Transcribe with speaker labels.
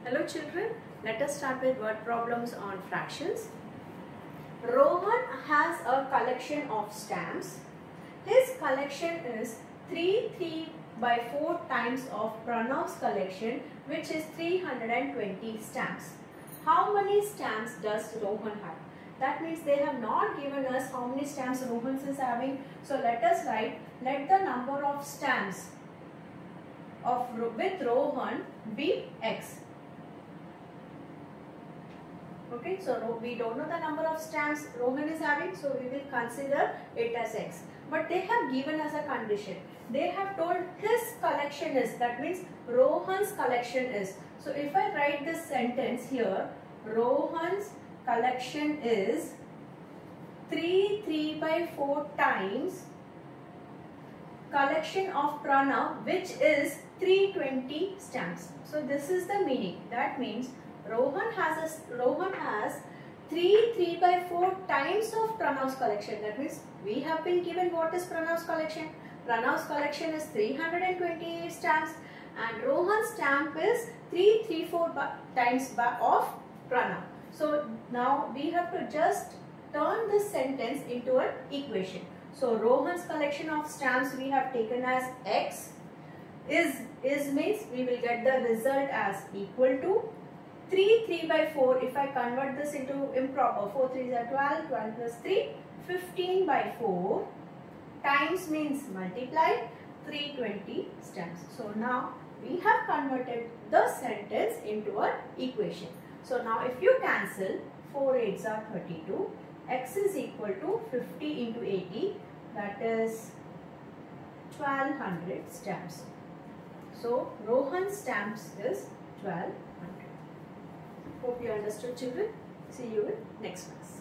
Speaker 1: Hello children, let us start with word problems on fractions. Rohan has a collection of stamps. His collection is 3 by 4 times of Pranav's collection, which is 320 stamps. How many stamps does Rohan have? That means they have not given us how many stamps Rohan is having. So let us write, let the number of stamps with Rohan be x. Okay, so we don't know the number of stamps Rohan is having, so we will consider it as x. But they have given us a condition. They have told his collection is, that means Rohan's collection is. So if I write this sentence here, Rohan's collection is 3 by 4 times collection of Pranav, which is 320 stamps. So this is the meaning. That means Rohan has 3 by 4 times of Pranav's collection. That means we have been given what is Pranav's collection. Pranav's collection is 328 stamps and Rohan's stamp is 334 times of Pranav. So now we have to just turn this sentence into an equation. So Rohan's collection of stamps we have taken as x is means we will get the result as equal to 3 by 4. If I convert this into improper, 4 3s are 12, 12 plus 3, 15 by 4 times means multiply 320 stamps. So now we have converted the sentence into an equation. So now if you cancel, 4 8s are 32, x is equal to 50 into 80, that is 1200 stamps. So Rohan's stamps is 1200. Hope you understood children. See you in next class.